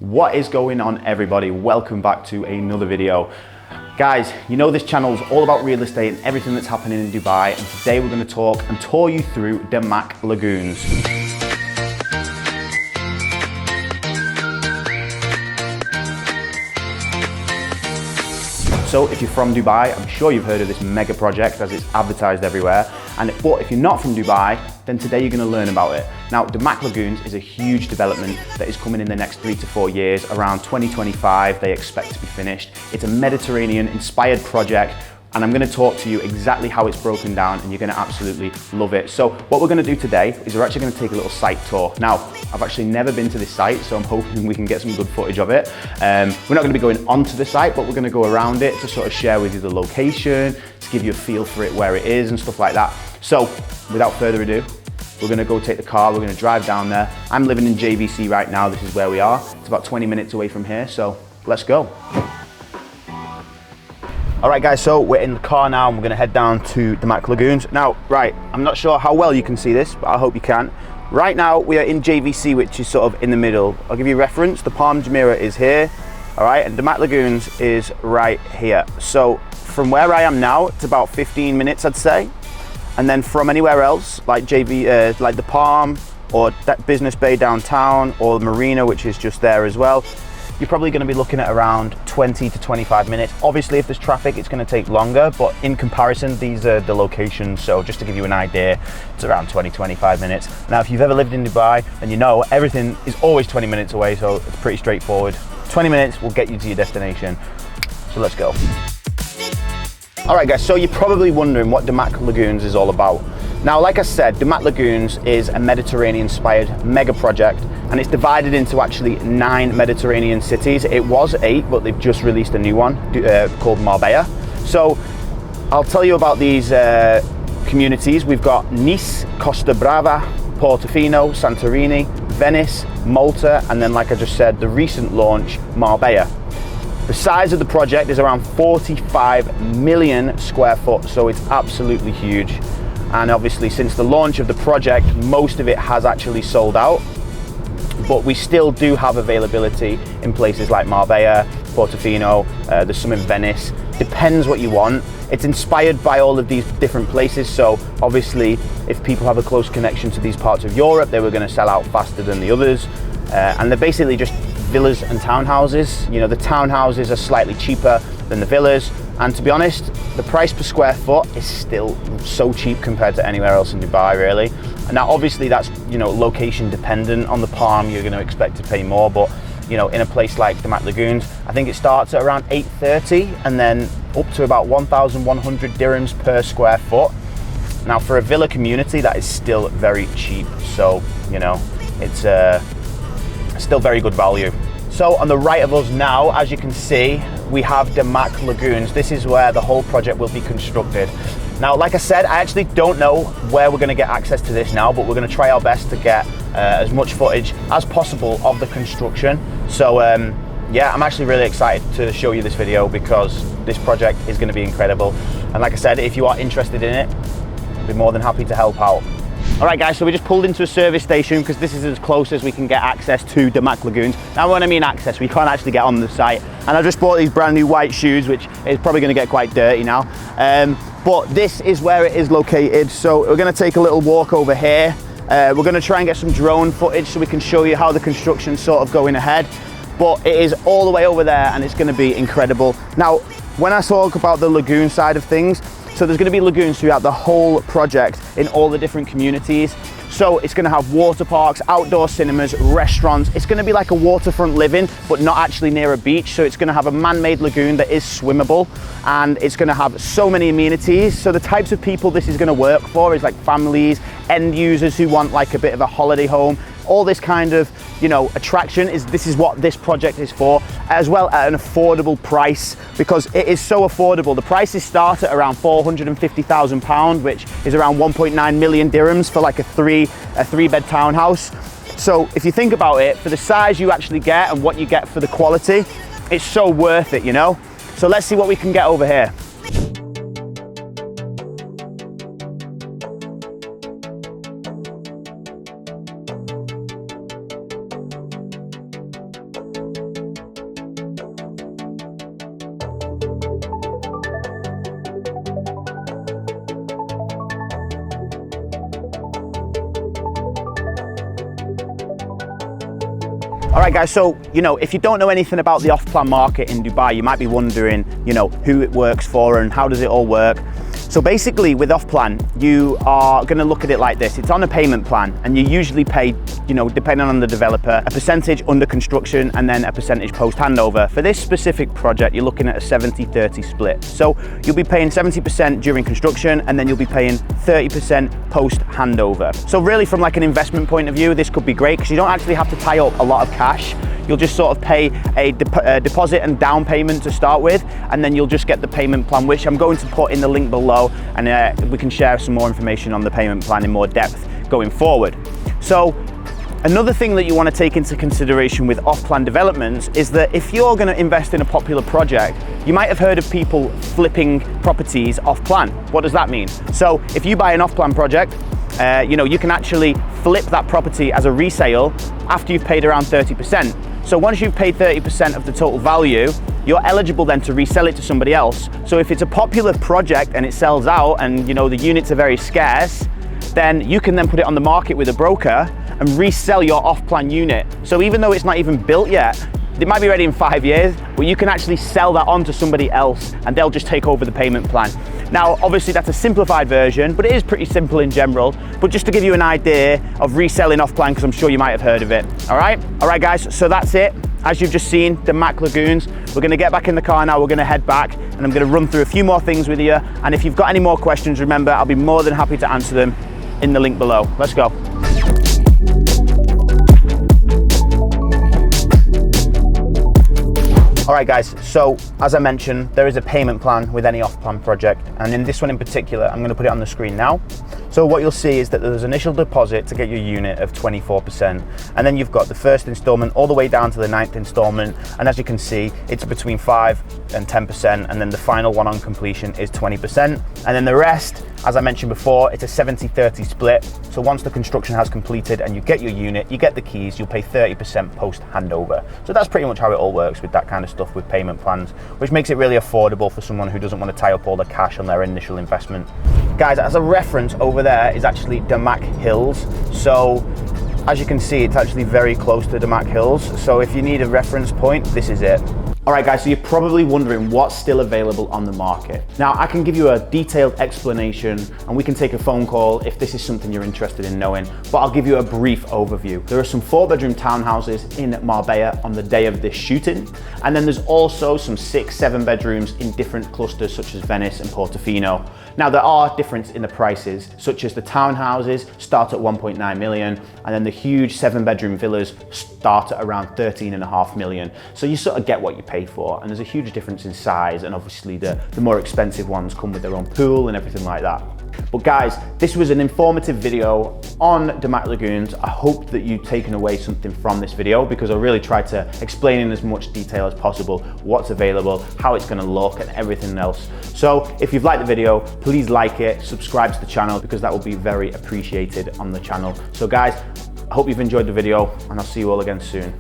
What is going on, everybody? Welcome back to another video. Guys, you know this channel is all about real estate and everything that's happening in Dubai, and today we're going to talk and tour you through Damac Lagoons. So if you're from Dubai, I'm sure you've heard of this mega project as it's advertised everywhere. But if you're not from Dubai, then today you're going to learn about it. Now, Damac Lagoons is a huge development that is coming in the next 3 to 4 years. Around 2025, they expect to be finished. It's a Mediterranean-inspired project, and I'm going to talk to you exactly how it's broken down, and you're going to absolutely love it. So what we're going to do today is we're actually going to take a little site tour. Now, I've actually never been to this site, so I'm hoping we can get some good footage of it. We're not going to be going onto the site, but we're going to go around it to sort of share with you the location, to give you a feel for it, where it is and stuff like that. So without further ado, we're going to go take the car, we're going to drive down there. I'm living in JVC right now, this is where we are. It's about 20 minutes away from here, so let's go. All right guys, so we're in the car now and we're gonna head down to Damac Lagoons. Now, right, I'm not sure how well you can see this, but I hope you can. Right now, we are in JVC, which is sort of in the middle. I'll give you a reference. The Palm Jumeirah is here, all right, and Damac Lagoons is right here. So from where I am now, it's about 15 minutes, I'd say. And then from anywhere else, like like the Palm, or that Business Bay downtown, or the Marina, which is just there as well, you're probably going to be looking at around 20 to 25 minutes. Obviously, if there's traffic, it's going to take longer, but in comparison, these are the locations. So just to give you an idea, it's around 20, 25 minutes. Now, if you've ever lived in Dubai, then you know everything is always 20 minutes away, so it's pretty straightforward. 20 minutes will get you to your destination. So let's go. All right, guys, so you're probably wondering what Damac Lagoons is all about. Now, like I said, Damac Lagoons is a Mediterranean-inspired mega project, and it's divided into actually 9 Mediterranean cities. It was 8, but they've just released a new one called Marbella. So I'll tell you about these communities. We've got Nice, Costa Brava, Portofino, Santorini, Venice, Malta, and then, like I just said, the recent launch, Marbella. The size of the project is around 45 million square foot, so it's absolutely huge. And obviously, since the launch of the project, most of it has actually sold out, but we still do have availability in places like Marbella, Portofino, there's some in Venice. Depends what you want. It's inspired by all of these different places, so obviously if people have a close connection to these parts of Europe, they were going to sell out faster than the others. And they're basically just villas and townhouses. You know, the townhouses are slightly cheaper than the villas, and to be honest, the price per square foot is still so cheap compared to anywhere else in Dubai, really. And now obviously that's, you know, location dependent. On the Palm, you're going to expect to pay more, but you know, in a place like Damac Lagoons, I think it starts at around 830 and then up to about 1,100 dirhams per square foot. Now for a villa community, that is still very cheap, so you know, it's still very good value. So on the right of us now, as you can see, we have Damac Lagoons. This is where the whole project will be constructed. Now, like I said, I actually don't know where we're going to get access to this now, but we're going to try our best to get as much footage as possible of the construction. So yeah, I'm actually really excited to show you this video because this project is going to be incredible. And like I said, if you are interested in it, I'll be more than happy to help out. All right guys, so we just pulled into a service station because this is as close as we can get access to Damac Lagoons. Now when I mean access, we can't actually get on the site. And I just bought these brand new white shoes, which is probably going to get quite dirty now. But this is where it is located. So we're going to take a little walk over here. We're going to try and get some drone footage so we can show you how the construction's sort of going ahead. But it is all the way over there and it's going to be incredible. Now, when I talk about the lagoon side of things, so there's going to be lagoons throughout the whole project in all the different communities. So it's going to have water parks, outdoor cinemas, restaurants. It's going to be like a waterfront living, but not actually near a beach. So it's going to have a man-made lagoon that is swimmable, and it's going to have so many amenities. So the types of people this is going to work for is like families, end users who want like a bit of a holiday home. All this kind of, you know, attraction this is what this project is for, as well at an affordable price, because it is so affordable. The prices start at around £450,000, which is around 1.9 million dirhams for like a three-bed townhouse. So if you think about it, for the size you actually get and what you get for the quality, it's so worth it, you know? So let's see what we can get over here. All right, guys, so, if you don't know anything about the off-plan market in Dubai, you might be wondering, who it works for and how does it all work. So basically with off-plan, you are gonna look at it like this. It's on a payment plan and you usually pay, depending on the developer, a percentage under construction and then a percentage post-handover. For this specific project, you're looking at a 70-30 split. So you'll be paying 70% during construction and then you'll be paying 30% post-handover. So really from like an investment point of view, this could be great because you don't actually have to tie up a lot of cash. You'll just sort of pay a deposit and down payment to start with, and then you'll just get the payment plan, which I'm going to put in the link below, and we can share some more information on the payment plan in more depth going forward. So another thing that you want to take into consideration with off-plan developments is that if you're going to invest in a popular project, you might have heard of people flipping properties off-plan. What does that mean? So if you buy an off-plan project, you can actually flip that property as a resale after you've paid around 30%. So once you've paid 30% of the total value, you're eligible then to resell it to somebody else. So if it's a popular project and it sells out and the units are very scarce, then you can then put it on the market with a broker and resell your off-plan unit. So even though it's not even built yet, it might be ready in 5 years, but you can actually sell that on to somebody else and they'll just take over the payment plan. Now, obviously that's a simplified version, but it is pretty simple in general. But just to give you an idea of reselling off-plan, because I'm sure you might have heard of it. All right, guys, so that's it. As you've just seen, Damac Lagoons. We're gonna get back in the car now, we're gonna head back, and I'm gonna run through a few more things with you. And if you've got any more questions, remember, I'll be more than happy to answer them in the link below. Let's go. All right, guys, so as I mentioned, there is a payment plan with any off-plan project, and in this one in particular, I'm gonna put it on the screen now. So what you'll see is that there's an initial deposit to get your unit of 24%, and then you've got the first installment all the way down to the 9th installment, and as you can see, it's between 5 and 10%, and then the final one on completion is 20%, and then the rest, as I mentioned before, it's a 70-30 split. So once the construction has completed and you get your unit, you get the keys, you'll pay 30% post handover. So that's pretty much how it all works with that kind of stuff with payment plans, which makes it really affordable for someone who doesn't want to tie up all the cash on their initial investment. Guys, as a reference, over there is actually Damac Hills. So as you can see, it's actually very close to Damac Hills. So if you need a reference point, this is it. All right, guys, so you're probably wondering what's still available on the market. Now, I can give you a detailed explanation and we can take a phone call if this is something you're interested in knowing, but I'll give you a brief overview. There are some 4-bedroom townhouses in Marbella on the day of this shooting, and then there's also some 6-7 bedrooms in different clusters such as Venice and Portofino. Now, there are differences in the prices, such as the townhouses start at 1.9 million, and then the huge 7-bedroom villas start at around 13.5 million. So you sort of get what you pay for, and there's a huge difference in size, and obviously the more expensive ones come with their own pool and everything like that. But guys, this was an informative video on Damac Lagoons. I hope that you've taken away something from this video, because I really tried to explain in as much detail as possible what's available, how it's going to look and everything else. So if you've liked the video, please like it, subscribe to the channel, because that will be very appreciated on the channel. So guys, I hope you've enjoyed the video, and I'll see you all again soon.